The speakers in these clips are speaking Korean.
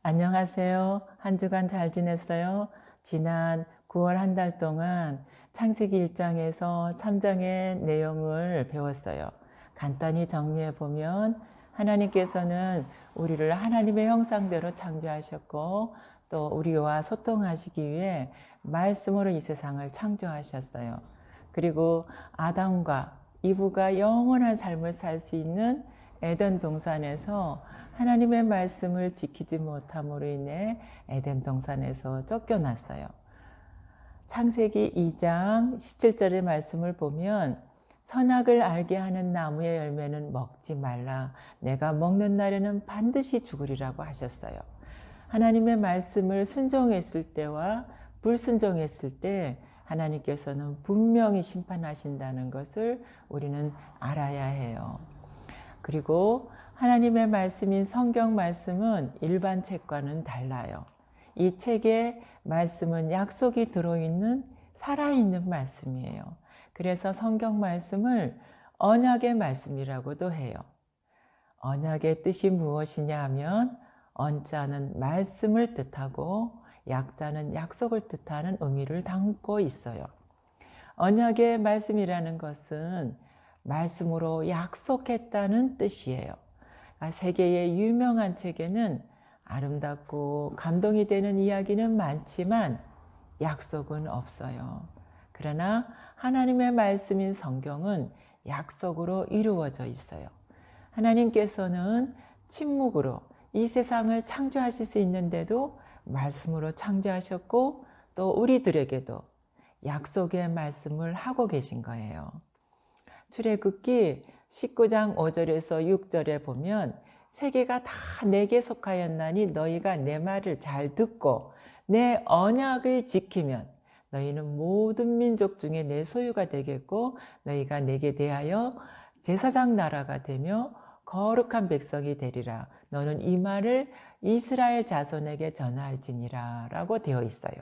안녕하세요. 한 주간 잘 지냈어요? 지난 9월 한 달 동안 창세기 1장에서 3장의 내용을 배웠어요. 간단히 정리해 보면 하나님께서는 우리를 하나님의 형상대로 창조하셨고 또 우리와 소통하시기 위해 말씀으로 이 세상을 창조하셨어요. 그리고 아담과 이브가 영원한 삶을 살 수 있는 에덴 동산에서 하나님의 말씀을 지키지 못함으로 인해 에덴 동산에서 쫓겨났어요. 창세기 2장 17절의 말씀을 보면 선악을 알게 하는 나무의 열매는 먹지 말라. 내가 먹는 날에는 반드시 죽으리라고 하셨어요. 하나님의 말씀을 순종했을 때와 불순종했을 때 하나님께서는 분명히 심판하신다는 것을 우리는 알아야 해요. 그리고 하나님의 말씀인 성경 말씀은 일반 책과는 달라요. 이 책의 말씀은 약속이 들어있는 살아있는 말씀이에요. 그래서 성경 말씀을 언약의 말씀이라고도 해요. 언약의 뜻이 무엇이냐 하면 언자는 말씀을 뜻하고 약자는 약속을 뜻하는 의미를 담고 있어요. 언약의 말씀이라는 것은 말씀으로 약속했다는 뜻이에요. 세계의 유명한 책에는 아름답고 감동이 되는 이야기는 많지만 약속은 없어요. 그러나 하나님의 말씀인 성경은 약속으로 이루어져 있어요. 하나님께서는 침묵으로 이 세상을 창조하실 수 있는데도 말씀으로 창조하셨고 또 우리들에게도 약속의 말씀을 하고 계신 거예요. 출애굽기 19장 5절에서 6절에 보면 세계가 다 내게 속하였나니 너희가 내 말을 잘 듣고 내 언약을 지키면 너희는 모든 민족 중에 내 소유가 되겠고 너희가 내게 대하여 제사장 나라가 되며 거룩한 백성이 되리라. 너는 이 말을 이스라엘 자손에게 전할지니라 라고 되어 있어요.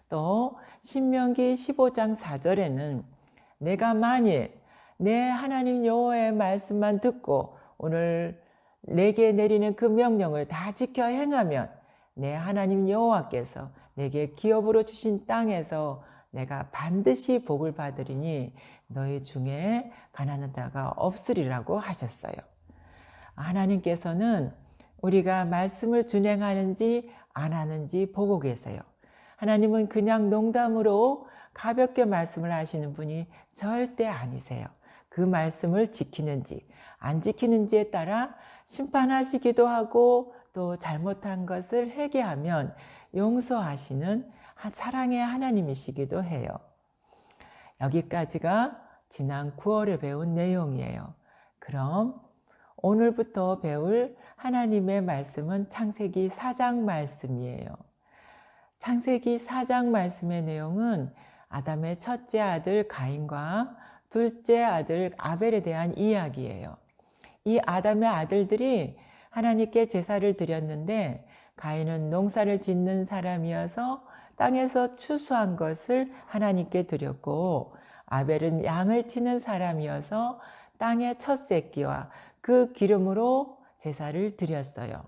또 신명기 15장 4절에는 내가 만일 내 하나님 여호와의 말씀만 듣고 오늘 내게 내리는 그 명령을 다 지켜 행하면 내 하나님 여호와께서 내게 기업으로 주신 땅에서 내가 반드시 복을 받으리니 너희 중에 가난한 자가 없으리라고 하셨어요. 하나님께서는 우리가 말씀을 준행하는지 안 하는지 보고 계세요. 하나님은 그냥 농담으로 가볍게 말씀을 하시는 분이 절대 아니세요. 그 말씀을 지키는지 안 지키는지에 따라 심판하시기도 하고 또 잘못한 것을 회개하면 용서하시는 사랑의 하나님이시기도 해요. 여기까지가 지난 9월에 배운 내용이에요. 그럼 오늘부터 배울 하나님의 말씀은 창세기 4장 말씀이에요. 창세기 4장 말씀의 내용은 아담의 첫째 아들 가인과 둘째 아들 아벨에 대한 이야기예요. 이 아담의 아들들이 하나님께 제사를 드렸는데 가인은 농사를 짓는 사람이어서 땅에서 추수한 것을 하나님께 드렸고 아벨은 양을 치는 사람이어서 땅의 첫 새끼와 그 기름으로 제사를 드렸어요.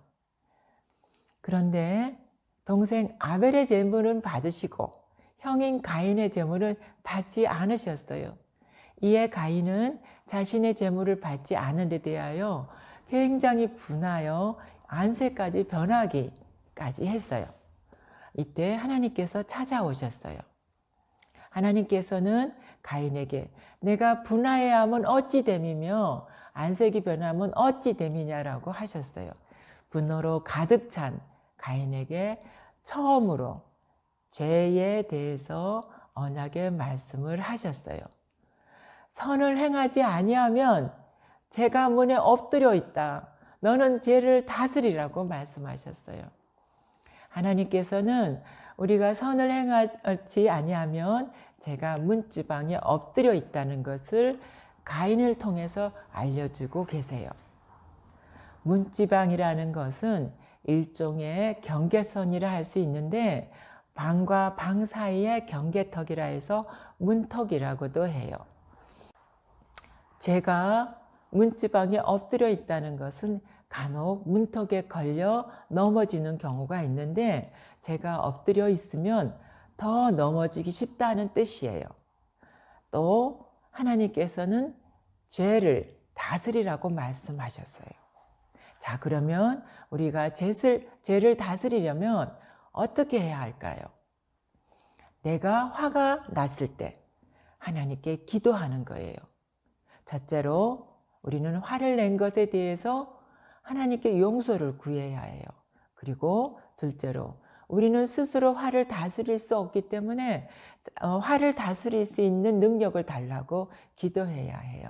그런데 동생 아벨의 제물은 받으시고 형인 가인의 제물은 받지 않으셨어요. 이에 가인은 자신의 제물을 받지 않은 데 대하여 굉장히 분하여 안색까지 변하기까지 했어요. 이때 하나님께서 찾아오셨어요. 하나님께서는 가인에게 내가 분하여함은 어찌 됨이며 안색이 변함은 어찌 됨이냐라고 하셨어요. 분노로 가득 찬 가인에게 처음으로 죄에 대해서 언약의 말씀을 하셨어요. 선을 행하지 아니하면 죄가 문에 엎드려 있다. 너는 죄를 다스리라고 말씀하셨어요. 하나님께서는 우리가 선을 행하지 아니하면 죄가 문지방에 엎드려 있다는 것을 가인을 통해서 알려주고 계세요. 문지방이라는 것은 일종의 경계선이라 할 수 있는데 방과 방 사이의 경계턱이라 해서 문턱이라고도 해요. 죄가 문지방에 엎드려 있다는 것은 간혹 문턱에 걸려 넘어지는 경우가 있는데 제가 엎드려 있으면 더 넘어지기 쉽다는 뜻이에요. 또 하나님께서는 죄를 다스리라고 말씀하셨어요. 자, 그러면 우리가 죄를 다스리려면 어떻게 해야 할까요? 내가 화가 났을 때 하나님께 기도하는 거예요. 첫째로 우리는 화를 낸 것에 대해서 하나님께 용서를 구해야 해요. 그리고 둘째로 우리는 스스로 화를 다스릴 수 없기 때문에 화를 다스릴 수 있는 능력을 달라고 기도해야 해요.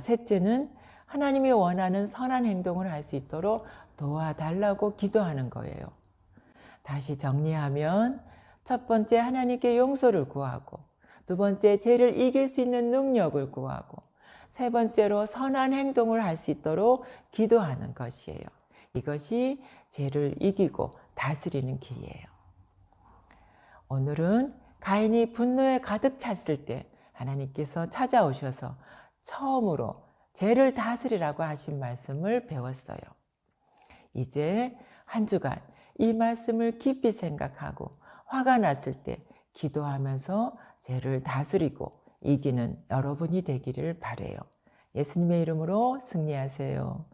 셋째는 하나님이 원하는 선한 행동을 할 수 있도록 도와달라고 기도하는 거예요. 다시 정리하면 첫 번째 하나님께 용서를 구하고, 두 번째 죄를 이길 수 있는 능력을 구하고, 세 번째로 선한 행동을 할 수 있도록 기도하는 것이에요. 이것이 죄를 이기고 다스리는 길이에요. 오늘은 가인이 분노에 가득 찼을 때 하나님께서 찾아오셔서 처음으로 죄를 다스리라고 하신 말씀을 배웠어요. 이제 한 주간 이 말씀을 깊이 생각하고 화가 났을 때 기도하면서 죄를 다스리고 이기는 여러분이 되기를 바라요. 예수님의 이름으로 승리하세요.